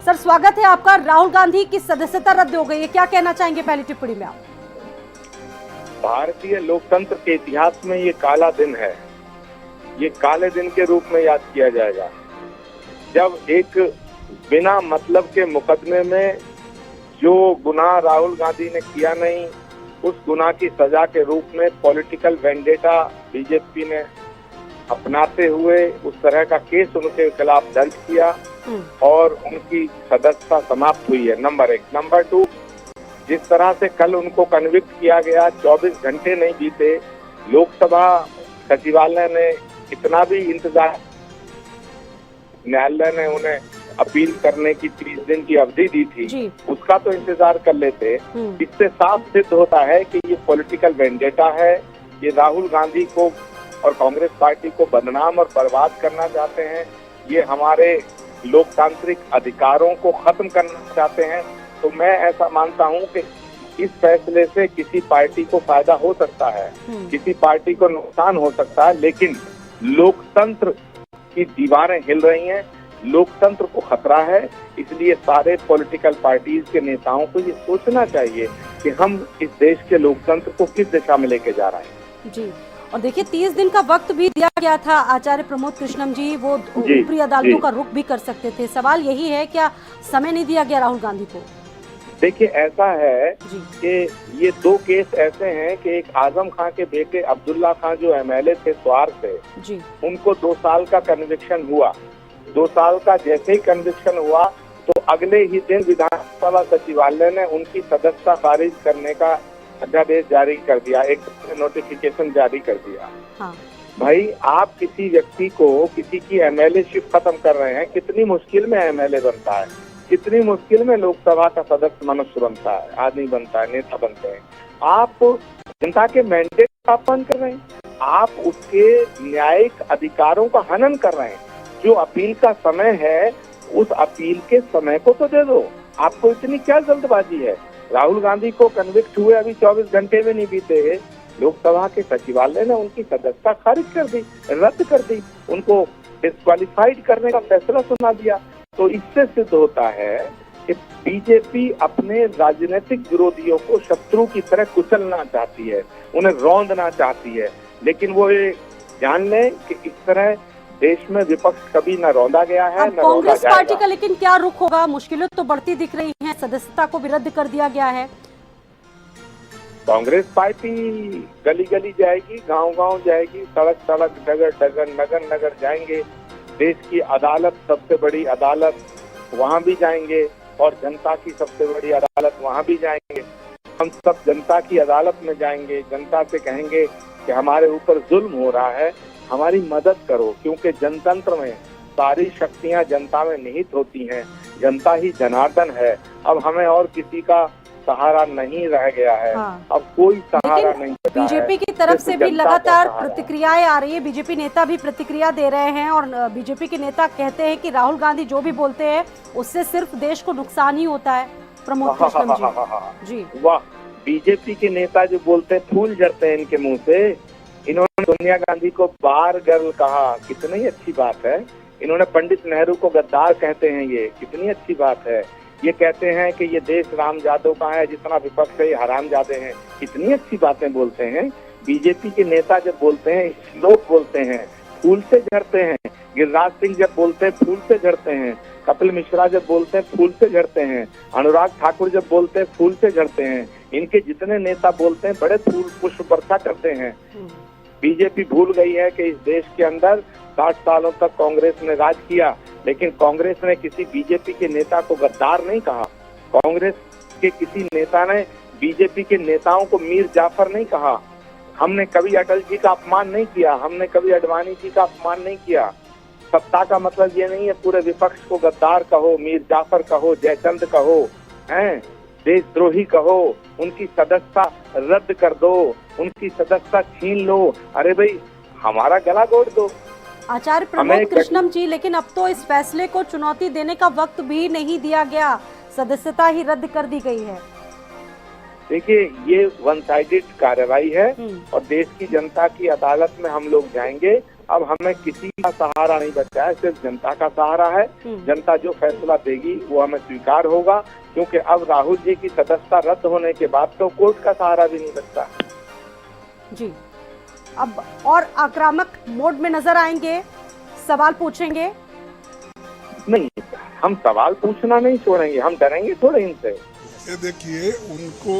Sir स्वागत है आपका। राहुल गांधी की सदस्यता रद्द हो गई है, क्या कहना चाहेंगे पहली टिप्पणी में आप? भारतीय लोकतंत्र के इतिहास में ये काला दिन है। ये काले दिन के रूप में याद किया जाएगा जब एक बिना मतलब के मुकदमे में जो गुनाह राहुल गांधी ने किया नहीं, उस गुनाह की सजा के रूप में पॉलिटिकल वेंडेटा बीजेपी ने अपनाते हुए उस तरह का केस उनके खिलाफ दर्ज किया और उनकी सदस्यता समाप्त हुई है। नंबर 1। नंबर 2, जिस तरह से कल उनको कन्विक्ट किया गया, 24 घंटे नहीं बीते, लोकसभा सचिवालय ने इतना भी इंतजार, न्यायालय ने उन्हें अपील करने की 30 दिन की अवधि दी थी, उसका तो इंतजार कर लेते। इससे साफ सिद्ध होता है कि ये पॉलिटिकल वेंडेटा है। ये राहुल गांधी को और कांग्रेस पार्टी को बदनाम और बर्बाद करना चाहते हैं। ये हमारे लोकतांत्रिक अधिकारों को खत्म करना चाहते हैं। तो मैं ऐसा मानता हूं कि इस फैसले से किसी पार्टी को फायदा हो सकता है, किसी पार्टी को नुकसान हो सकता है, लेकिन लोकतंत्र की दीवारें हिल रही हैं, लोकतंत्र को खतरा है। इसलिए सारे पॉलिटिकल पार्टीज के नेताओं को ये सोचना चाहिए कि हम इस देश के लोकतंत्र को किस दिशा में लेके जा रहे हैं। जी, और देखिए 30 दिन का वक्त भी दिया गया था। आचार्य प्रमोद कृष्णम जी वो ऊपरी अदालतों का रुख भी कर सकते थे। सवाल यही है, क्या समय नहीं दिया गया राहुल गांधी को? देखिए, ऐसा है कि ये 2 केस ऐसे हैं कि एक आजम खान के बेटे अब्दुल्ला खान जो एमएलए थे स्वार से, उनको 2 साल का कन्विक्शन हुआ। 2 साल का जैसे ही कन्विक्शन हुआ तो अगले ही दिन विधानसभा सचिवालय ने उनकी सदस्यता खारिज करने का अध्यादेश जारी कर दिया, एक नोटिफिकेशन जारी कर दिया। हाँ। भाई, आप किसी व्यक्ति को किसी की एमएलए शिप खत्म कर रहे हैं, कितनी मुश्किल में एमएलए बनता है, कितनी मुश्किल में लोकसभा का सदस्य मनुष्य बनता है, आदमी बनता है, नेता बनते हैं। आप जनता के मैंडेट का अपमान कर रहे हैं, आप उसके न्यायिक अधिकारों का हनन कर रहे हैं। जो अपील का समय है, उस अपील के समय को तो दे दो। आपको इतनी क्या जल्दबाजी है? राहुल गांधी को कन्विक्ट हुए अभी 24 घंटे में नहीं बीते, लोकसभा के सचिवालय ने उनकी सदस्यता खारिज कर दी, रद्द कर दी, उनको डिस्क्वालिफाइड करने का फैसला सुना दिया। तो इससे सिद्ध होता है कि बीजेपी अपने राजनीतिक विरोधियों को शत्रु की तरह कुचलना चाहती है, उन्हें रौंदना चाहती है। लेकिन वो ये जान लें कि इस तरह देश में विपक्ष कभी न रौंदा गया है, न कांग्रेस पार्टी का लेकिन क्या रुख होगा? मुश्किलें तो बढ़ती दिख रही हैं, सदस्यता को भी रद्द कर दिया गया है। कांग्रेस पार्टी गली गली जाएगी, गांव गांव जाएगी, सड़क सड़क, डगर डगर, नगर नगर जाएंगे। देश की अदालत, सबसे बड़ी अदालत, वहां भी जाएंगे और जनता की सबसे बड़ी अदालत वहां भी जाएंगे। हम सब जनता की अदालत में जाएंगे, जनता से कहेंगे कि हमारे ऊपर जुल्म हो रहा है, हमारी मदद करो। क्योंकि जनतंत्र में सारी शक्तियां जनता में निहित होती हैं, जनता ही जनार्दन है। अब हमें और किसी का सहारा नहीं रह गया है। हाँ। अब कोई सहारा नहीं बचा है। बीजेपी की तरफ से भी लगातार प्रतिक्रियाएं आ रही है, बीजेपी नेता भी प्रतिक्रिया दे रहे हैं और बीजेपी के नेता कहते हैं कि राहुल गांधी जो भी बोलते हैं उससे सिर्फ देश को नुकसान ही होता है। प्रमोद कृष्णम जी। वाह, बीजेपी के नेता जो बोलते हैं फूल झड़ते हैं इनके मुंह से। इन्होंने सोनिया गांधी को बार गर्ल कहा, कितनी अच्छी बात है। इन्होंने पंडित नेहरू को गद्दार कहते हैं, ये कितनी अच्छी बात है। ये कहते हैं कि ये देश रामजादों का है, जितना विपक्ष है ये हरामजादे हैं। कितनी अच्छी बातें बोलते हैं। बीजेपी के नेता जब बोलते हैं, श्लोक बोलते हैं, फूल से झड़ते हैं। गिरिराज सिंह जब बोलते हैं, फूल से झड़ते हैं। कपिल मिश्रा जब बोलते हैं, फूल से झड़ते हैं। अनुराग ठाकुर जब बोलते हैं, फूल से झड़ते हैं। इनके जितने नेता बोलते हैं, बड़े फूल पुष्प वर्षा करते हैं। बीजेपी भूल गई है कि इस देश के अंदर 60 सालों तक कांग्रेस ने राज किया, लेकिन कांग्रेस ने किसी बीजेपी के नेता को गद्दार नहीं कहा। कांग्रेस के किसी नेता ने बीजेपी के नेताओं को मीर जाफर नहीं कहा। हमने कभी अटल जी का अपमान नहीं किया, हमने कभी अडवाणी जी का अपमान नहीं किया। सत्ता का मतलब ये नहीं है पूरे विपक्ष को गद्दार कहो, मीर जाफर कहो, जयचंद कहो, हैं, देशद्रोही कहो, उनकी सदस्यता रद्द कर दो, उनकी सदस्यता छीन लो। अरे भाई, हमारा गला घोट दो। आचार्य प्रमोद कृष्णम जी, लेकिन अब तो इस फैसले को चुनौती देने का वक्त भी नहीं दिया गया, सदस्यता ही रद्द कर दी गई है। देखिए, ये वन साइडेड कार्रवाई है और देश की जनता की अदालत में हम लोग जाएंगे। अब हमें किसी का सहारा नहीं बचा है, सिर्फ जनता का सहारा है। जनता जो फैसला देगी वो हमें स्वीकार होगा, क्योंकि अब राहुल जी की सदस्यता रद्द होने के बाद तो कोर्ट का सहारा भी नहीं बचता जी। अब और आक्रामक मोड में नजर आएंगे, सवाल पूछेंगे? नहीं, हम सवाल पूछना नहीं छोड़ेंगे, हम डरेंगे थोड़े इनसे। ये देखिए, उनको